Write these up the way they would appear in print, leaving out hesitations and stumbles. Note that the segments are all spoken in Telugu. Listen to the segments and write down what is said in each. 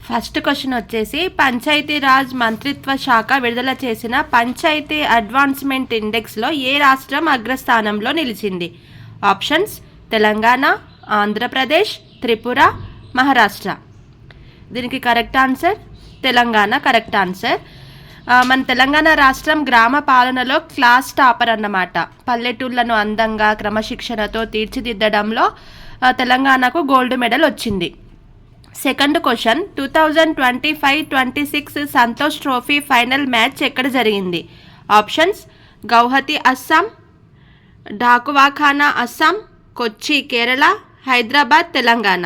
ఫస్ట్ క్వశ్చన్ వచ్చేసి పంచాయతీరాజ్ మంత్రిత్వ శాఖ విడుదల చేసిన పంచాయతీ అడ్వాన్స్మెంట్ ఇండెక్స్లో ఏ రాష్ట్రం అగ్రస్థానంలో నిలిచింది? ఆప్షన్స్ తెలంగాణ, ఆంధ్రప్రదేశ్, త్రిపుర, మహారాష్ట్ర. దీనికి correct answer Telangana correct answer. మన తెలంగాణ రాష్ట్రం గ్రామ పాలనలో క్లాస్ టాపర్ అన్నమాట. పల్లెటూళ్ళను అందంగా క్రమశిక్షణతో తీర్చిదిద్దడంలో తెలంగాణకు గోల్డ్ మెడల్ వచ్చింది. Second question 2025-26 Santosh trophy final match ఎక్కడ జరిగింది? ఆప్షన్స్ గౌహతి అస్సాం, ఢాకువాఖానా అస్సాం, కొచ్చి కేరళ, హైదరాబాద్ తెలంగాణ.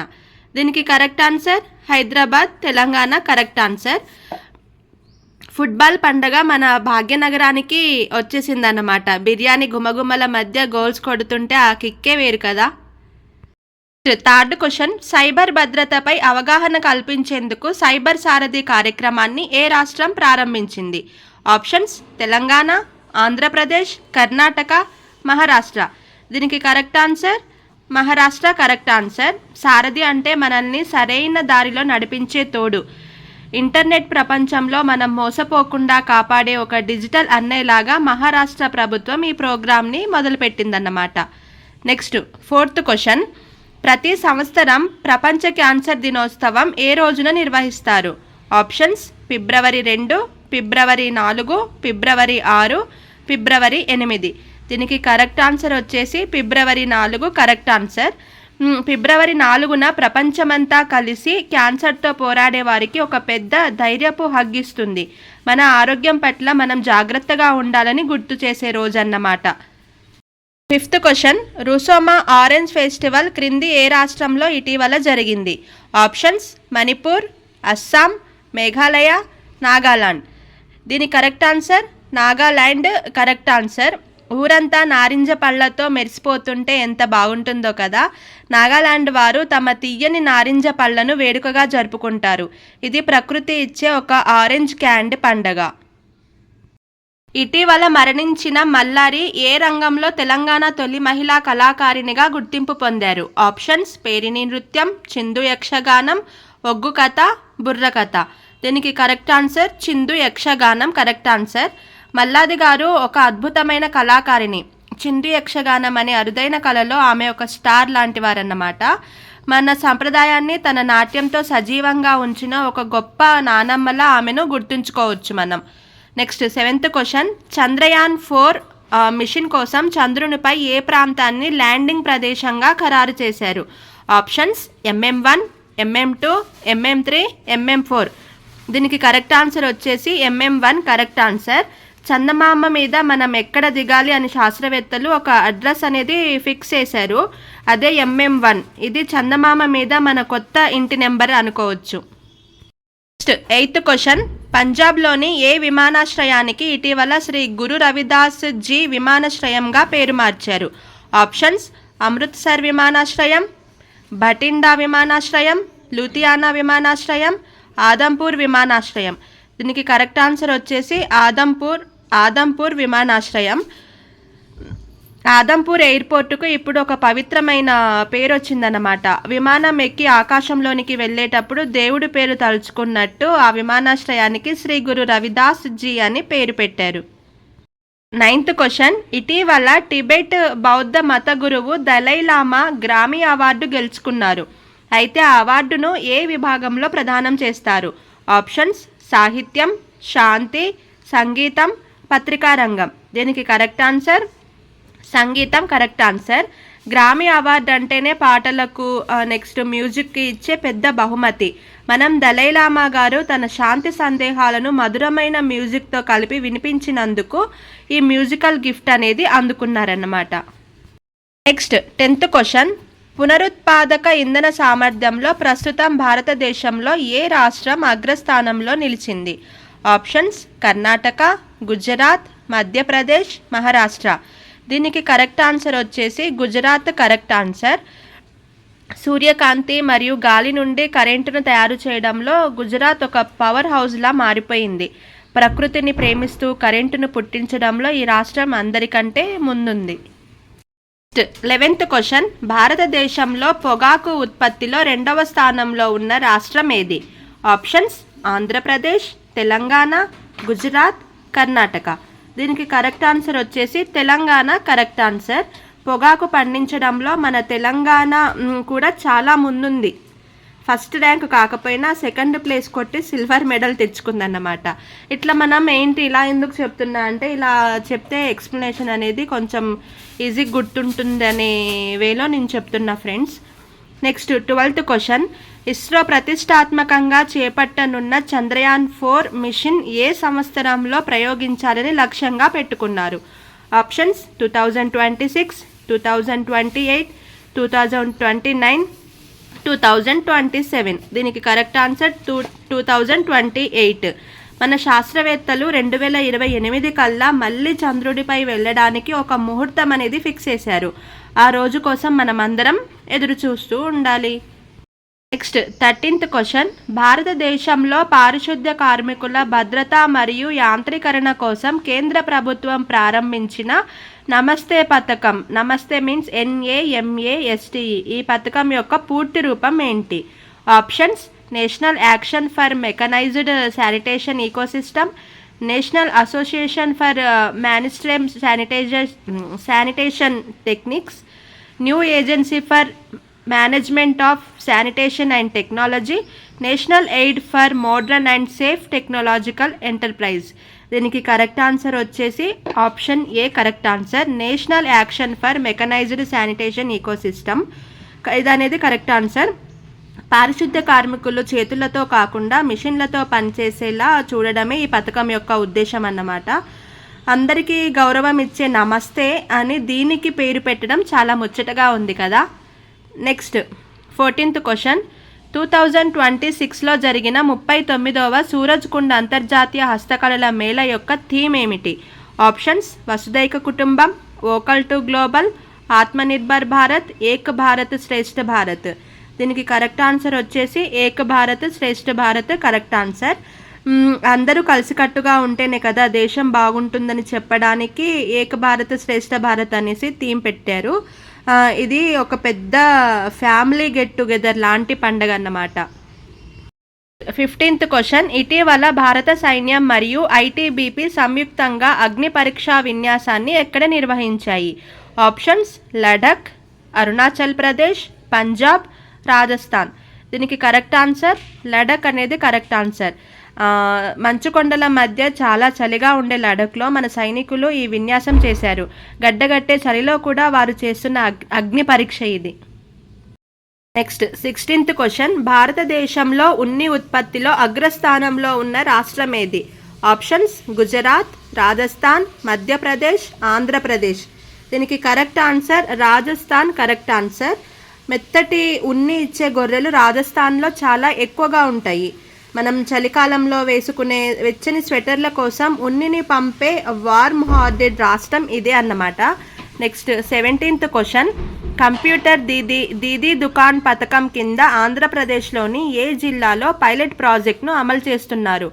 దీనికి correct answer Hyderabad Telangana correct answer. Football పండగ మన భాగ్యనగరానికి వచ్చేసిందన్నమాట. బిర్యానీ గుమగుమల మధ్య గోల్స్ కొడుతుంటే ఆ కిక్కే వేరు కదా. థర్డ్ క్వశ్చన్ సైబర్ భద్రతపై అవగాహన కల్పించేందుకు సైబర్ సారథి కార్యక్రమాన్ని ఏ రాష్ట్రం ప్రారంభించింది? ఆప్షన్స్ తెలంగాణ, ఆంధ్రప్రదేశ్, కర్ణాటక, మహారాష్ట్ర. దీనికి correct answer Maharashtra correct answer. Sarathi అంటే మనల్ని సరైన దారిలో నడిపించే తోడు. ఇంటర్నెట్ ప్రపంచంలో మనం మోసపోకుండా కాపాడే ఒక డిజిటల్ అన్నయ్యలాగా మహారాష్ట్ర ప్రభుత్వం ఈ ప్రోగ్రామ్ని మొదలుపెట్టిందన్నమాట. నెక్స్ట్ ఫోర్త్ క్వశ్చన్ ప్రతి సంవత్సరం ప్రపంచ క్యాన్సర్ దినోత్సవం ఏ రోజున నిర్వహిస్తారు? ఆప్షన్స్ ఫిబ్రవరి 2, ఫిబ్రవరి 4, ఫిబ్రవరి 6, ఫిబ్రవరి 8. దీనికి కరెక్ట్ ఆన్సర్ వచ్చేసి ఫిబ్రవరి 4 కరెక్ట్ ఆన్సర్. ఫిబ్రవరి 4న ప్రపంచమంతా కలిసి క్యాన్సర్తో పోరాడే వారికి ఒక పెద్ద ధైర్యపు హగ్ ఇస్తుంది. మన ఆరోగ్యం పట్ల మనం జాగ్రత్తగా ఉండాలని గుర్తు చేసే రోజు అన్నమాట. ఫిఫ్త్ క్వశ్చన్ రుసోమా ఆరెంజ్ ఫెస్టివల్ క్రింది ఏ రాష్ట్రంలో ఇటీవల జరిగింది? ఆప్షన్స్ మణిపూర్, అస్సాం, మేఘాలయ, నాగాలాండ్. దీని correct answer Nagaland correct answer. ఊరంతా నారింజ పళ్ళతో మెరిసిపోతుంటే ఎంత బాగుంటుందో కదా. నాగాలాండ్ వారు తమ తీయని నారింజ పళ్ళను వేడుకగా జరుపుకుంటారు. ఇది ప్రకృతి ఇచ్చే ఒక ఆరెంజ్ క్యాండ్ పండగ. ఇటీవల మరణించిన మల్లారి ఏ రంగంలో తెలంగాణ తొలి మహిళా కళాకారిణిగా గుర్తింపు పొందారు? ఆప్షన్స్ పేరిణి నృత్యం, చిందు యక్షగానం, ఒగ్గు కథ, బుర్ర కథ. దీనికి కరెక్ట్ ఆన్సర్ చిందు యక్షగానం కరెక్ట్ ఆన్సర్. మల్లాది గారు ఒక అద్భుతమైన కళాకారిణి. చిందు యక్షగానం అనే అరుదైన కళలో ఆమె ఒక స్టార్ లాంటి వారన్నమాట. మన సంప్రదాయాన్ని తన నాట్యంతో సజీవంగా ఉంచిన ఒక గొప్ప నానమ్మలా ఆమెను గుర్తుంచుకోవచ్చు మనం. Next seventh question Chandrayaan 4 mission కోసం చంద్రునిపై ఏ ప్రాంతాన్ని ల్యాండింగ్ ప్రదేశంగా ఖరారు చేశారు? Options MM1, MM2, MM3, MM4. దీనికి కరెక్ట్ ఆన్సర్ వచ్చేసి MM1 కరెక్ట్ ఆన్సర్. చందమామ మీద మనం ఎక్కడ దిగాలి అని శాస్త్రవేత్తలు ఒక అడ్రస్ అనేది ఫిక్స్ చేశారు. అదే MM1. ఇది చందమామ మీద మన కొత్త ఇంటి నెంబర్ అనుకోవచ్చు. నెక్స్ట్ ఎయిత్ క్వశ్చన్ పంజాబ్లోని ఏ విమానాశ్రయానికి ఇటీవల శ్రీ గురు రవిదాస్ జీ విమానాశ్రయంగా పేరు మార్చారు? ఆప్షన్స్ అమృత్సర్ విమానాశ్రయం, భటిండా విమానాశ్రయం, లూథియానా విమానాశ్రయం, ఆదంపూర్ విమానాశ్రయం. దీనికి కరెక్ట్ ఆన్సర్ వచ్చేసి ఆదంపూర్ విమానాశ్రయం. ఆదంపూర్ ఎయిర్పోర్టుకు ఇప్పుడు ఒక పవిత్రమైన పేరు వచ్చిందన్నమాట. విమానం ఎక్కి ఆకాశంలోనికి వెళ్ళేటప్పుడు దేవుడి పేరు తలుచుకున్నట్టు ఆ విమానాశ్రయానికి శ్రీ గురు రవిదాస్ జీ అని పేరు పెట్టారు. నైన్త్ క్వశ్చన్ ఇటీవల టిబెట్ బౌద్ధ మత గురువు దలైలామా గ్రామీ అవార్డు గెలుచుకున్నారు. అయితే ఆ అవార్డును ఏ విభాగంలో ప్రదానం చేస్తారు? ఆప్షన్స్ సాహిత్యం, శాంతి, సంగీతం, పత్రికా రంగం. దీనికి కరెక్ట్ ఆన్సర్ సంగీతం కరెక్ట్ ఆన్సర్. గ్రామీ అవార్డు అంటేనే పాటలకు నెక్స్ట్ మ్యూజిక్కి ఇచ్చే పెద్ద బహుమతి. మనం దలైలామా గారు తన శాంతి సందేహాలను మధురమైన మ్యూజిక్తో కలిపి వినిపించినందుకు ఈ మ్యూజికల్ గిఫ్ట్ అనేది అందుకున్నారన్నమాట. నెక్స్ట్ 10th క్వశ్చన్ పునరుత్పాదక ఇంధన సామర్థ్యంలో ప్రస్తుతం భారతదేశంలో ఏ రాష్ట్రం అగ్రస్థానంలో నిలిచింది? ఆప్షన్స్ కర్ణాటక, గుజరాత్, మధ్యప్రదేశ్, మహారాష్ట్ర. దీనికి కరెక్ట్ ఆన్సర్ వచ్చేసి గుజరాత్ కరెక్ట్ ఆన్సర్. సూర్యకాంతి మరియు గాలి నుండి కరెంటును తయారు చేయడంలో గుజరాత్ ఒక పవర్ హౌస్లా మారిపోయింది. ప్రకృతిని ప్రేమిస్తూ కరెంటును పుట్టించడంలో ఈ రాష్ట్రం అందరికంటే ముందుంది. 11th క్వశ్చన్ భారతదేశంలో పొగాకు ఉత్పత్తిలో 2వ స్థానంలో ఉన్న రాష్ట్రం ఏది? ఆప్షన్స్ ఆంధ్రప్రదేశ్, తెలంగాణ, గుజరాత్, కర్ణాటక. దీనికి కరెక్ట్ ఆన్సర్ వచ్చేసి తెలంగాణ కరెక్ట్ ఆన్సర్. పొగాకు పండించడంలో మన తెలంగాణ కూడా చాలా ముందుంది. ఫస్ట్ ర్యాంక్ కాకపోయినా సెకండ్ ప్లేస్ కొట్టి సిల్వర్ మెడల్ తెచ్చుకుందన్నమాట. ఇట్లా మనం ఏంటి ఇలా ఎందుకు చెప్తున్నా అంటే, ఇలా చెప్తే ఎక్స్ప్లెనేషన్ అనేది కొంచెం ఈజీ గుర్తుంటుంది అనే వేలో నేను చెప్తున్నా friends. Next 12th question. ISRO ప్రతిష్టాత్మకంగా చేపట్టనున్న చంద్రయాన్ 4 మిషన్ ఏ సంవత్సరంలో ప్రయోగించాలని లక్ష్యంగా పెట్టుకున్నారు? ఆప్షన్స్ 2026, 2028, 2029, 2027. దీనికి కరెక్ట్ ఆన్సర్ 2028. మన శాస్త్రవేత్తలు 2028 కల్లా మళ్ళీ చంద్రుడిపై వెళ్ళడానికి ఒక ముహూర్తం అనేది ఫిక్స్ చేశారు. ఆ రోజు కోసం మనం అందరం ఎదురు చూస్తూ ఉండాలి. Next 13th question. భారతదేశంలో పారిశుద్ధ్య కార్మికుల భద్రత మరియు యాంత్రీకరణ కోసం కేంద్ర ప్రభుత్వం ప్రారంభించిన నమస్తే పథకం, నమస్తే మీన్స్ NAMASTE, ఈ పథకం యొక్క పూర్తి రూపం ఏంటి? Options national action for mechanised sanitation ecosystem, national association for mainstream sanitation techniques, new agency for management of sanitation and technology, national aid for modern and safe technological enterprise. దీనికి కరెక్ట్ ఆన్సర్ వచ్చేసి option A correct answer, national action for mechanised sanitation ecosystem. ఇది అనేది కరెక్ట్ ఆన్సర్. పారిశుద్ధ్య కార్మికులు చేతులతో కాకుండా మిషన్లతో పనిచేసేలా చూడడమే ఈ పథకం యొక్క ఉద్దేశం అన్నమాట. అందరికీ గౌరవం ఇచ్చే నమస్తే అని దీనికి పేరు పెట్టడం చాలా ముచ్చటగా ఉంది కదా. Next 14th question. 2026లో జరిగిన 39వ సూరజ్ కుండ్ అంతర్జాతీయ హస్తకళల మేళ యొక్క థీమ్ ఏమిటి? ఆప్షన్స్ వసుదైక కుటుంబం, vocal to global, Atmanirbhar Bharat, Ek Bharat Shreshtha Bharat. దీనికి కరెక్ట్ ఆన్సర్ వచ్చేసి ఏక్ భారత్ శ్రేష్ఠ భారత్ కరెక్ట్ ఆన్సర్. అందరూ కలిసికట్టుగా ఉంటేనే కదా దేశం బాగుంటుందని చెప్పడానికి ఏక్ భారత్ శ్రేష్ఠ భారత్ అనేసి థీమ్ పెట్టారు. ఇది ఒక పెద్ద ఫ్యామిలీ గెట్ టుగెదర్ లాంటి పండుగ అన్నమాట. 15th question. ఇటీవల భారత సైన్యం మరియు ITBP సంయుక్తంగా అగ్ని పరీక్షా విన్యాసాన్ని ఎక్కడ నిర్వహించాయి? ఆప్షన్స్ లడఖ్, అరుణాచల్ ప్రదేశ్, పంజాబ్, రాజస్థాన్. దీనికి కరెక్ట్ ఆన్సర్ లడఖ్ అనేది కరెక్ట్ ఆన్సర్. మంచుకొండల మధ్య చాలా చలిగా ఉండే లడఖ్లో మన సైనికులు ఈ విన్యాసం చేశారు. గడ్డగట్టే చలిలో కూడా వారు చేస్తున్న అగ్ని పరీక్ష ఇది. Next 16th question. భారతదేశంలో ఉన్ని ఉత్పత్తిలో అగ్రస్థానంలో ఉన్న రాష్ట్రం ఏది? ఆప్షన్స్ గుజరాత్, రాజస్థాన్, మధ్యప్రదేశ్, ఆంధ్రప్రదేశ్. దీనికి correct answer Rajasthan correct answer. మెత్తటి ఉన్ని ఇచ్చే గొర్రెలు రాజస్థాన్లో చాలా ఎక్కువగా ఉంటాయి. మనం చలికాలంలో వేసుకునే వెచ్చని స్వెటర్ల కోసం ఉన్నిని పంపే వార్మ్ హార్టెడ్ రాష్ట్రం ఇదే అన్నమాట. Next 17th question. Computer Didi దుకాన్ పథకం కింద ఆంధ్రప్రదేశ్లోని ఏ జిల్లాలో పైలట్ ప్రాజెక్ట్ను అమలు చేస్తున్నారు?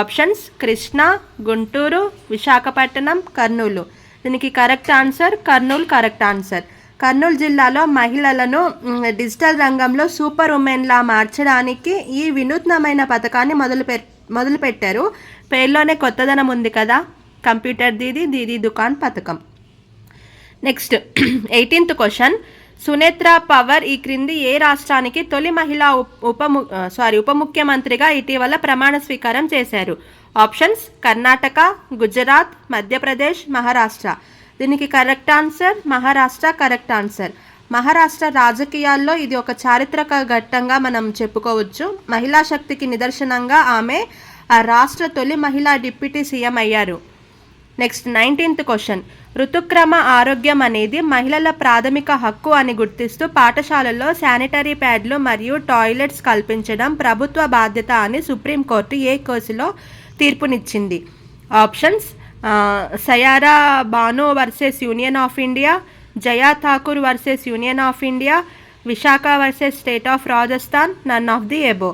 ఆప్షన్స్ కృష్ణా, గుంటూరు, విశాఖపట్నం, కర్నూలు. దీనికి correct answer Kurnool correct answer. Kurnool జిల్లాలో మహిళలను డిజిటల్ రంగంలో సూపర్ ఉమెన్లా మార్చడానికి ఈ వినూత్నమైన పథకాన్ని మొదలుపెట్టారు. పేర్లోనే కొత్తదనం ఉంది కదా, కంప్యూటర్ దీదీ దుకాన్ పథకం. Next 18th question. Sunetra power ఈ క్రింది ఏ రాష్ట్రానికి తొలి మహిళా ఉప ముఖ్యమంత్రిగా ఇటీవల ప్రమాణ స్వీకారం చేశారు? ఆప్షన్స్ కర్ణాటక, గుజరాత్, మధ్యప్రదేశ్, మహారాష్ట్ర. దీనికి correct answer Maharashtra correct answer. Maharashtra రాజకీయాల్లో ఇది ఒక చారిత్రక ఘట్టంగా మనం చెప్పుకోవచ్చు. మహిళా శక్తికి నిదర్శనంగా ఆమె ఆ రాష్ట్ర తొలి మహిళా డిప్యూటీ సీఎం అయ్యారు. Next 19th question. ఋతుక్రమ ఆరోగ్యం అనేది మహిళల ప్రాథమిక హక్కు అని గుర్తిస్తూ పాఠశాలల్లో శానిటరీ ప్యాడ్లు మరియు టాయిలెట్స్ కల్పించడం ప్రభుత్వ బాధ్యత అని సుప్రీంకోర్టు ఏ కేసులో తీర్పునిచ్చింది? Options Sayara Bano versus union of India, Jaya Thakur versus union of India, Vishakha versus state of Rajasthan, none of the above.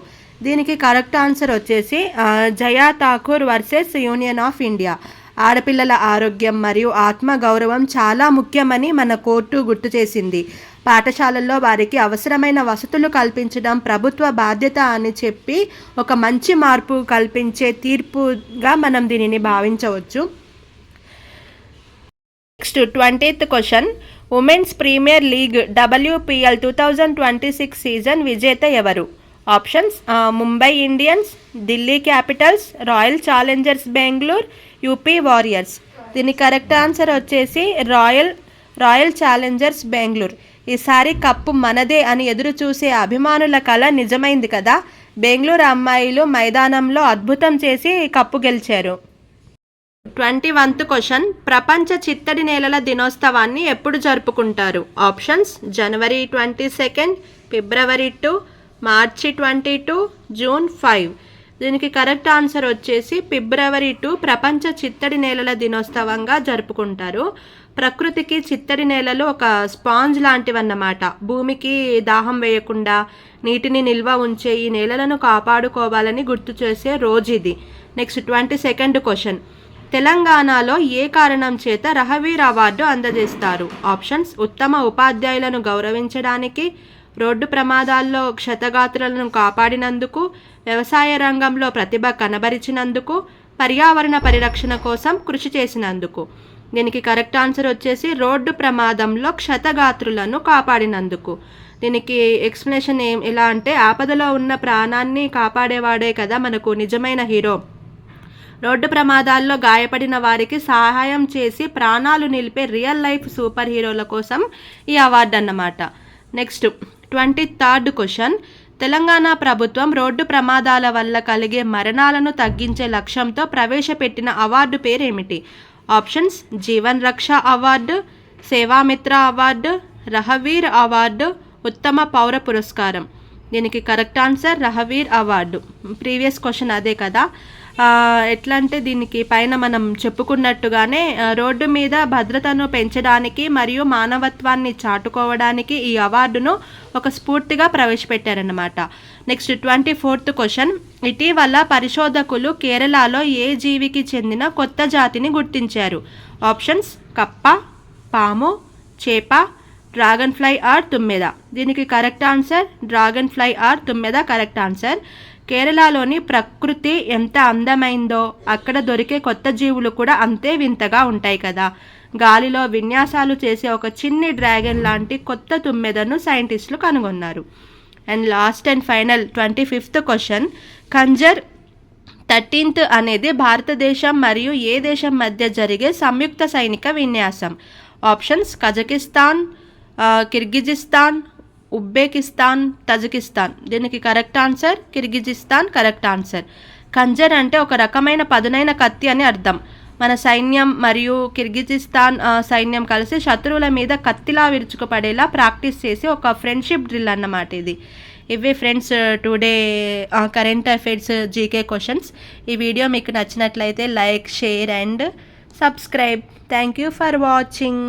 దీనికి కరెక్ట్ ఆన్సర్ వచ్చేసి Jaya Thakur versus union of India. ఆడపిల్లల ఆరోగ్యం మరియు ఆత్మగౌరవం చాలా ముఖ్యమని మన కోర్టు గుర్తు చేసింది. పాఠశాలల్లో వారికి అవసరమైన వసతులు కల్పించడం ప్రభుత్వ బాధ్యత అని చెప్పి ఒక మంచి మార్పు కల్పించే తీర్పుగా మనం దీనిని భావించవచ్చు. Next 20th question, women's premier league WPL 2026 season విజేత ఎవరు? Options Mumbai Indians, Delhi Capitals, Royal Challengers Bengaluru, UP Warriors. దీని కరెక్ట్ ఆన్సర్ వచ్చేసి రాయల్ ఛాలెంజర్స్ బెంగళూరు. ఈసారి కప్పు మనదే అని ఎదురు చూసే అభిమానుల కళ నిజమైంది కదా. బెంగళూరు అమ్మాయిలు మైదానంలో అద్భుతం చేసి కప్పు గెలిచారు. 21th క్వశ్చన్, ప్రపంచ చిత్తడి నేలల దినోత్సవాన్ని ఎప్పుడు జరుపుకుంటారు? ఆప్షన్స్ జనవరి 22, ఫిబ్రవరి 2, మార్చి 22, జూన్ 5. దీనికి కరెక్ట్ ఆన్సర్ వచ్చేసి ఫిబ్రవరి 2 ప్రపంచ చిత్తడి నేలల దినోత్సవంగా జరుపుకుంటారు. ప్రకృతికి చిత్తడి నేలలు ఒక స్పాంజ్ లాంటివన్నమాట. భూమికి దాహం వేయకుండా నీటిని నిల్వ ఉంచే ఈ నేలలను కాపాడుకోవాలని గుర్తు చేసే రోజు ఇది. నెక్స్ట్ 22nd క్వశ్చన్, తెలంగాణలో ఏ కారణం చేత రహవీర్ అవార్డు అందజేస్తారు? ఆప్షన్స్ ఉత్తమ ఉపాధ్యాయులను గౌరవించడానికి, రోడ్డు ప్రమాదాల్లో క్షతగాత్రులను కాపాడినందుకు, వ్యవసాయ రంగంలో ప్రతిభ కనబరిచినందుకు, పర్యావరణ పరిరక్షణ కోసం కృషి చేసినందుకు. దీనికి కరెక్ట్ ఆన్సర్ వచ్చేసి రోడ్డు ప్రమాదంలో క్షతగాత్రులను కాపాడినందుకు. దీనికి ఎక్స్ప్లెనేషన్ ఎలా అంటే, ఆపదలో ఉన్న ప్రాణాన్ని కాపాడేవాడే కదా మనకు నిజమైన హీరో. రోడ్డు ప్రమాదాల్లో గాయపడిన వారికి సహాయం చేసి ప్రాణాలు నిలిపే రియల్ లైఫ్ సూపర్ హీరోల కోసం ఈ అవార్డు అన్నమాట. నెక్స్ట్ 23rd క్వశ్చన్, తెలంగాణ ప్రభుత్వం రోడ్డు ప్రమాదాల వల్ల కలిగే మరణాలను తగ్గించే లక్ష్యంతో ప్రవేశపెట్టిన అవార్డు పేరేమిటి? ఆప్షన్స్ జీవన్ రక్ష award, Seva Mitra award, Rahveer award, ఉత్తమ పౌర పురస్కారం. దీనికి correct answer Rahveer award. Previous question అదే కదా. ఎట్లా అంటే దీనికి పైన మనం చెప్పుకున్నట్టుగానే రోడ్డు మీద భద్రతను పెంచడానికి మరియు మానవత్వాన్ని చాటుకోవడానికి ఈ అవార్డును ఒక స్ఫూర్తిగా ప్రవేశపెట్టారన్నమాట. నెక్స్ట్ 24th క్వశ్చన్, ఇటీవల పరిశోధకులు కేరళలో ఏ జీవికి చెందిన కొత్త జాతిని గుర్తించారు? ఆప్షన్స్ కప్ప, పాము, చేప, డ్రాగన్ ఫ్లై ఆర్ తుమ్మెద. దీనికి correct answer dragonfly or తుమ్మెద కరెక్ట్ ఆన్సర్. కేరళలోని ప్రకృతి ఎంత అందమైందో అక్కడ దొరికే కొత్త జీవులు కూడా అంతే వింతగా ఉంటాయి కదా. గాలిలో విన్యాసాలు చేసే ఒక చిన్ని డ్రాగన్ లాంటి కొత్త తుమ్మెదను సైంటిస్టులు కనుగొన్నారు. And last and final 25th question, Khanjar 13th అనేది భారతదేశం మరియు ఏ దేశం మధ్య జరిగే సంయుక్త సైనిక విన్యాసం? Options Kazakhstan, Kyrgyzstan, Uzbekistan, Tajikistan. దీనికి correct answer Kyrgyzstan correct answer. Khanjar అంటే ఒక రకమైన పదునైన కత్తి అని అర్థం. మన సైన్యం మరియు కిర్గిజిస్తాన్ సైన్యం కలిసి శత్రువుల మీద కత్తిలా విరుచుకుపడేలా ప్రాక్టీస్ చేసి ఒక ఫ్రెండ్షిప్ డ్రిల్ అన్నమాట ఇది. ఇవే friends today current affairs GK questions. ఈ వీడియో మీకు నచ్చినట్లయితే like, share and subscribe. Thank you for watching.